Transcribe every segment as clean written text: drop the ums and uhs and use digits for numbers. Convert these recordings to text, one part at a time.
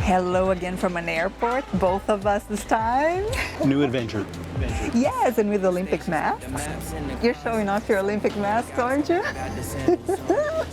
Hello again from an airport, both of us this time. New adventure. Yes, and with Olympic masks. You're showing off your Olympic masks, aren't you?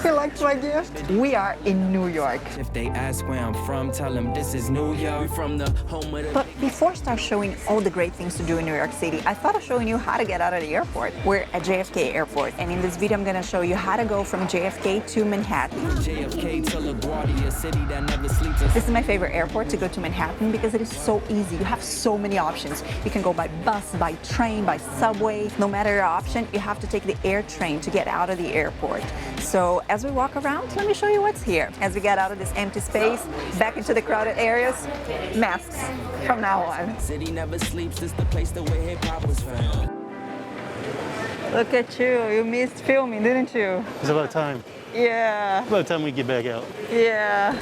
You liked my gift? We are in New York. If they ask where I'm from, tell them this is New York. We're from the home of the... But before I start showing all the great things to do in New York City, I thought of showing you how to get out of the airport. We're at JFK Airport, and in this video I'm going to show you how to go from JFK to Manhattan. JFK to LaGuardia, city that never sleeps. This is my favorite airport to go to Manhattan because it is so easy. You have so many options. You can go by bus, by train, by subway. No matter your option, you have to take the AirTrain to get out of the airport. So as we walk around, let me show you what's here. As we get out of this empty space, back into the crowded areas, masks from now on. City never sleeps, it's the place the way hip hop was found. Look at you, you missed filming, didn't you? It's about time. Yeah. About time we get back out. Yeah.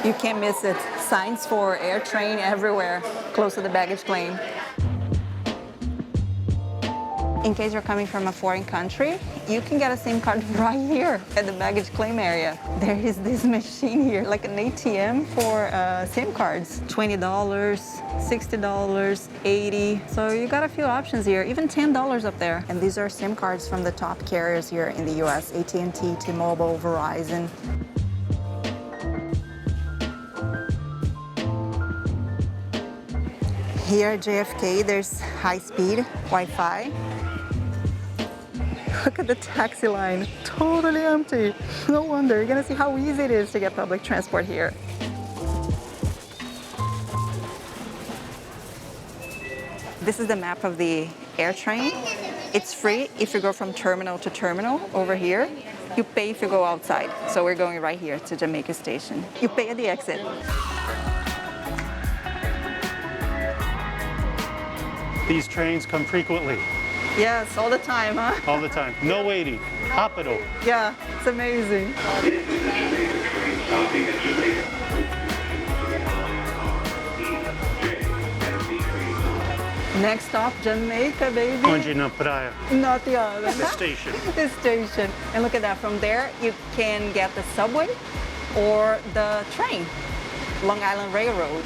You can't miss it. Signs for AirTrain everywhere, close to the baggage claim. In case you're coming from a foreign country, you can get a SIM card right here at the baggage claim area. There is this machine here, like an ATM for SIM cards. $20, $60, $80. So you got a few options here, even $10 up there. And these are SIM cards from the top carriers here in the US, AT&T, T-Mobile, Verizon. Here at JFK, there's high-speed Wi-Fi. Look at the taxi line, totally empty. No wonder, you're gonna see how easy it is to get public transport here. This is the map of the AirTrain. It's free if you go from terminal to terminal over here. You pay if you go outside. So we're going right here to Jamaica Station. You pay at the exit. These trains come frequently. Yes, all the time, huh? All the time. No waiting. Hospital. Yeah, it's amazing. Next stop, Jamaica, baby. Onde na praia. Not the other. The station. The station. And look at that. From there, you can get the subway or the train. Long Island Railroad.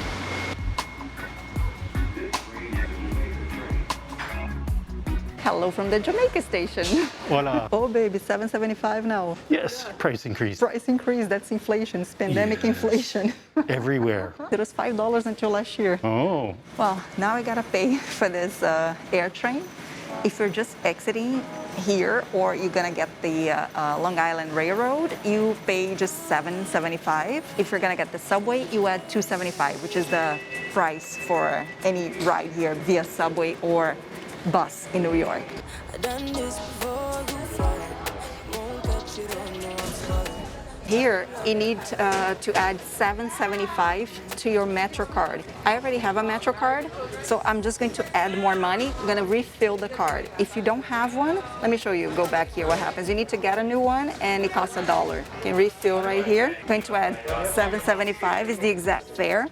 Hello from the Jamaica Station. Voila. Oh, baby, $7.75 now. Yes, price increase. Price increase, that's inflation. It's pandemic inflation. Everywhere. It was $5 until last year. Oh. Well, now I gotta pay for this AirTrain. If you're just exiting here or you're gonna get the Long Island Railroad, you pay just $7.75. If you're gonna get the subway, you add $2.75, which is the price for any ride here via subway or bus in New York. Here, you need to add $7.75 to your Metro card. I already have a Metro card, so I'm just going to add more money. I'm gonna refill the card. If you don't have one, let me show you, go back here, what happens. You need to get a new one, and it costs $1. You can refill right here. I'm going to add $7.75 is the exact fare.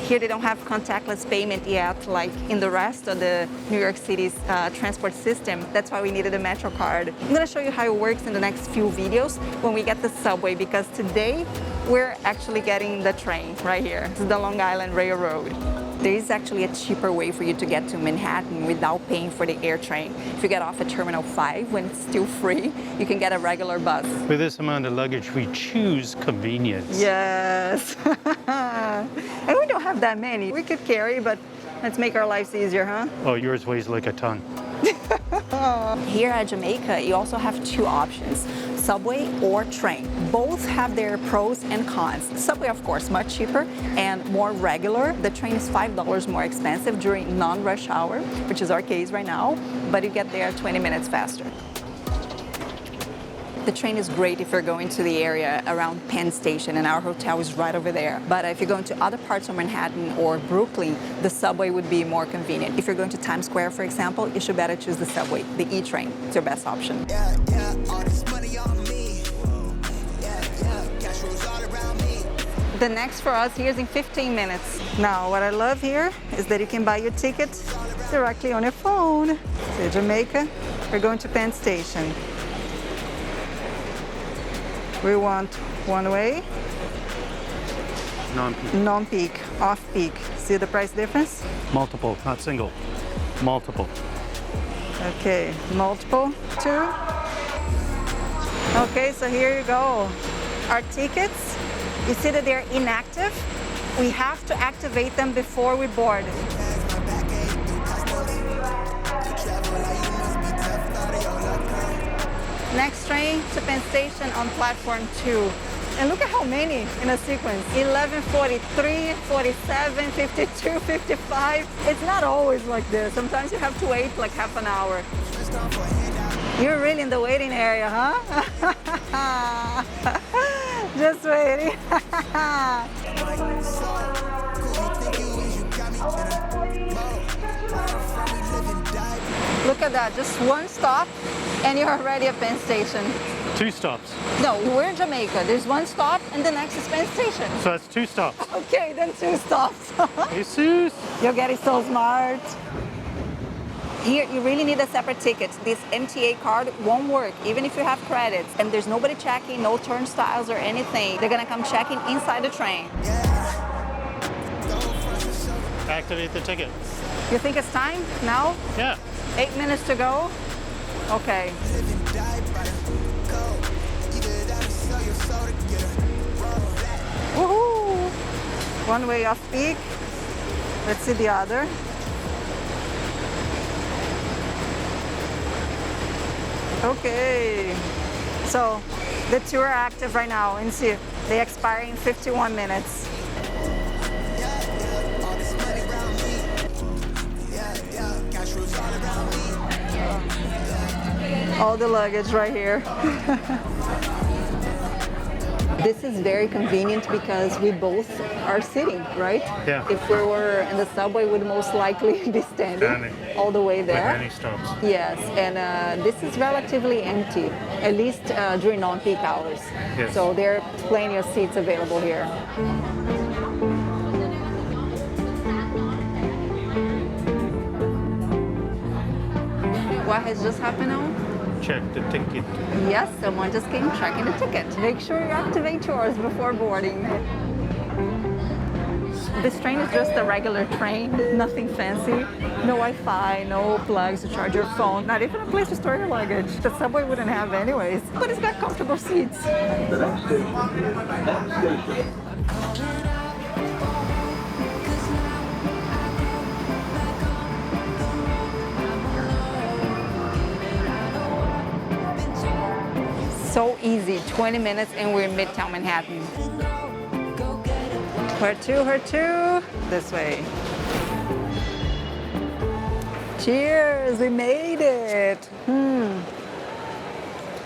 Here they don't have contactless payment yet, like in the rest of the New York City's transport system. That's why we needed a Metro card. I'm gonna show you how it works in the next few videos when we get the subway, because today we're actually getting the train right here. This is the Long Island Railroad. There is actually a cheaper way for you to get to Manhattan without paying for the AirTrain. If you get off at Terminal 5 when it's still free, you can get a regular bus. With this amount of luggage, we choose convenience. Yes. And we don't have that many. We could carry, but let's make our lives easier, huh? Oh, yours weighs like a ton. Here at Jamaica, you also have two options, subway or train. Both have their pros and cons. The subway, of course, much cheaper and more regular. The train is $5 more expensive during non-rush hour, which is our case right now, but you get there 20 minutes faster. The train is great if you're going to the area around Penn Station, and our hotel is right over there. But if you're going to other parts of Manhattan or Brooklyn, the subway would be more convenient. If you're going to Times Square, for example, you should better choose the subway. The E-train is your best option. All this money on me. Cash rolls all around me. The next for us here is in 15 minutes. Now, what I love here is that you can buy your ticket directly on your phone. So Jamaica, we're going to Penn Station. We want one way. Non-peak. Non-peak, off-peak. See the price difference? Multiple, not single. Multiple. Okay, multiple, 2. Okay, so here you go. Our tickets, you see that they're inactive. We have to activate them before we board. Next train to Penn Station on platform 2. And look at how many in a sequence. 11:43, 47, 52, 55. It's not always like this. Sometimes you have to wait like half an hour. You're really in the waiting area, huh? Just waiting. Look at that, just one stop and you're already at Penn Station. 2 stops. No, we're in Jamaica. There's one stop and the next is Penn Station. So that's 2 stops. Okay, then 2 stops. Jesus. You're getting so smart. Here, you really need a separate ticket. This MTA card won't work, even if you have credits. And there's nobody checking, no turnstiles or anything. They're gonna come checking inside the train. Activate the ticket. You think it's time now? Yeah. 8 minutes to go? Okay. Woohoo! One way off peak. Let's see the other. Okay. So the 2 are active right now, and see, they expire in 51 minutes. All the luggage right here. This is very convenient because we both are sitting, right? Yeah. If we were in the subway, we'd most likely be standing all the way there. With any stops. Yes, and this is relatively empty, at least during non-peak hours. Yes. So there are plenty of seats available here. What has just happened now? Check the ticket. Yes, someone just came checking the ticket. Make sure you activate yours before boarding. This train is just a regular train, nothing fancy. No Wi-Fi, no plugs to charge your phone, not even a place to store your luggage. The subway wouldn't have anyways, but it's got comfortable seats. So easy, 20 minutes and we're in Midtown Manhattan. Where to? This way. Cheers, we made it.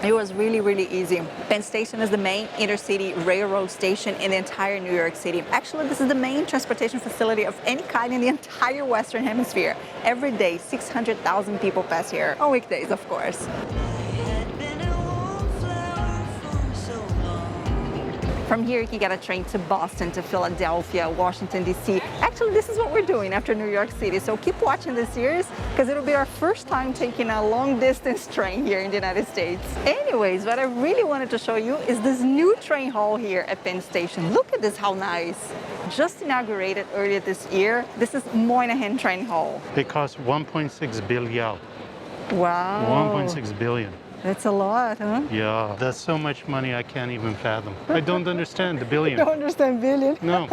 It was really, really easy. Penn Station is the main intercity railroad station in the entire New York City. Actually, this is the main transportation facility of any kind in the entire Western Hemisphere. Every day, 600,000 people pass here, on weekdays, of course. From here, you can get a train to Boston, to Philadelphia, Washington, D.C. Actually, this is what we're doing after New York City. So keep watching this series because it'll be our first time taking a long distance train here in the United States. Anyways, what I really wanted to show you is this new train hall here at Penn Station. Look at this, how nice. Just inaugurated earlier this year. This is Moynihan Train Hall. It costs 1.6 billion. Wow. 1.6 billion. That's a lot, huh? Yeah, that's so much money I can't even fathom. I don't understand the billion. You don't understand billion? No.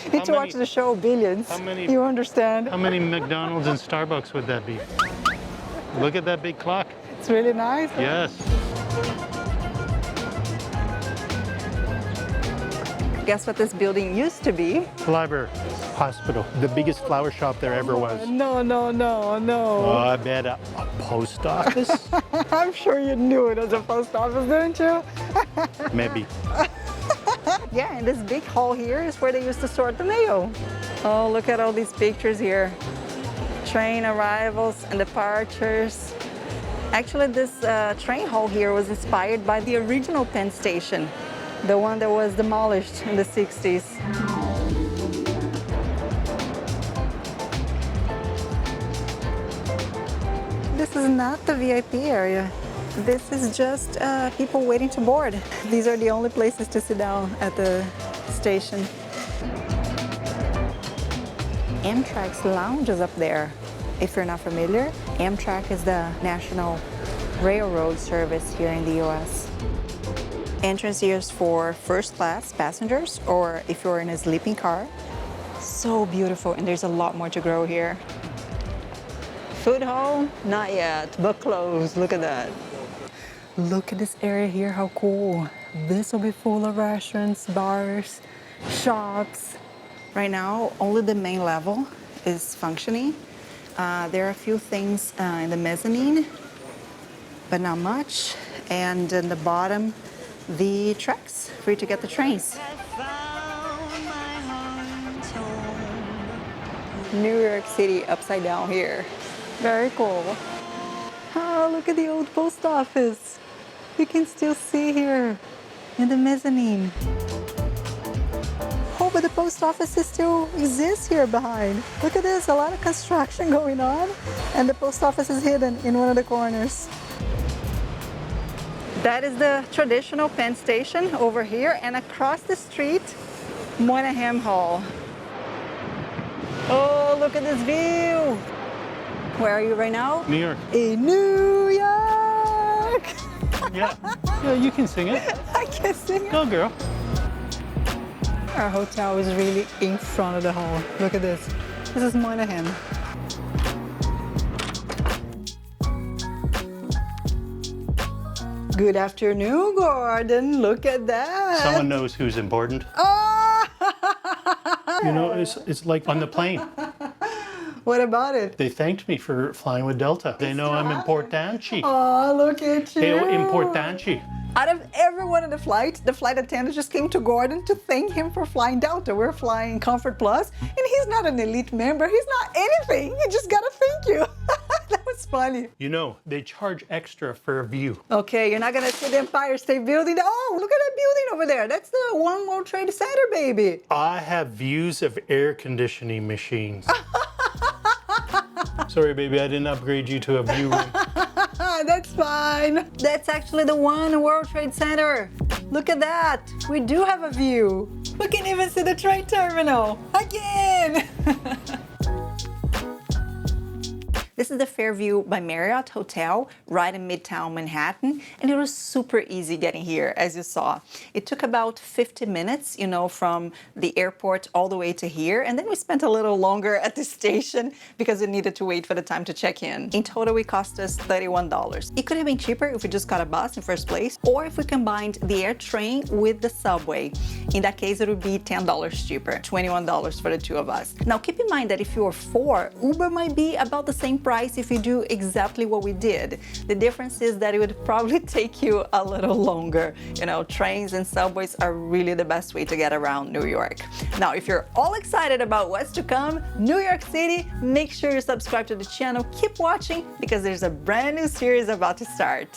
You need to watch the show Billions. How many? You understand? How many McDonald's and Starbucks would that be? Look at that big clock. It's really nice. Huh? Yes. Guess what this building used to be? Library. Hospital. The biggest flower shop there ever was. No. Oh, I bet a post office? I'm sure you knew it was a post office, didn't you? Maybe. Yeah, and this big hall here is where they used to sort the mail. Oh, look at all these pictures here. Train arrivals and departures. Actually, this train hall here was inspired by the original Penn Station. the one that was demolished in the 60s. This is not the VIP area. This is just people waiting to board. These are the only places to sit down at the station. Amtrak's lounge is up there. If you're not familiar, Amtrak is the national railroad service here in the US. Entrance here is for first class passengers or if you're in a sleeping car. So beautiful, and there's a lot more to grow here. Food hall? Not yet, but close. Look at that. Look at this area here, how cool. This will be full of restaurants, bars, shops. Right now, only the main level is functioning. There are a few things in the mezzanine, but not much. And in the bottom, the tracks for you to get the trains. New York City upside down here. Very cool. Oh, look at the old post office. You can still see here in the mezzanine. Oh, but the post office still exists here behind. Look at this, a lot of construction going on, and the post office is hidden in one of the corners. That is the traditional Penn Station over here, and across the street, Moynihan Hall. Oh, look at this view. Where are you right now? New York. In New York. Yeah. Yeah, you can sing it. I can sing it. Go, girl. Our hotel is really in front of the hall. Look at this. This is Moynihan. Good afternoon, Gordon. Look at that. Someone knows who's important. Oh! You know, it's like on the plane. What about it? They thanked me for flying with Delta. They know I'm importante. Oh, look at you. Hey, importante. Out of everyone in the flight attendant just came to Gordon to thank him for flying Delta. We're flying Comfort Plus, and he's not an elite member. He's not anything. He just got to thank you. That was funny. You know, they charge extra for a view. Okay, you're not going to see the Empire State Building. Oh, look at that building over there. That's the One World Trade Center, baby. I have views of air conditioning machines. Sorry, baby, I didn't upgrade you to a view room. That's fine. That's actually the One World Trade Center. Look at that. We do have a view. We can even see the train terminal. Again. This is the Fairview by Marriott Hotel, right in Midtown Manhattan, and it was super easy getting here, as you saw. It took about 50 minutes, you know, from the airport all the way to here, and then we spent a little longer at the station because we needed to wait for the time to check in. In total, it cost us $31. It could have been cheaper if we just got a bus in first place, or if we combined the Airtrain with the subway. In that case, it would be $10 cheaper, $21 for the two of us. Now, keep in mind that if you're four, Uber might be about the same price if you do exactly what we did. The difference is that it would probably take you a little longer. You know, trains and subways are really the best way to get around New York. Now, if you're all excited about what's to come, New York City, make sure you subscribe to the channel. Keep watching because there's a brand new series about to start.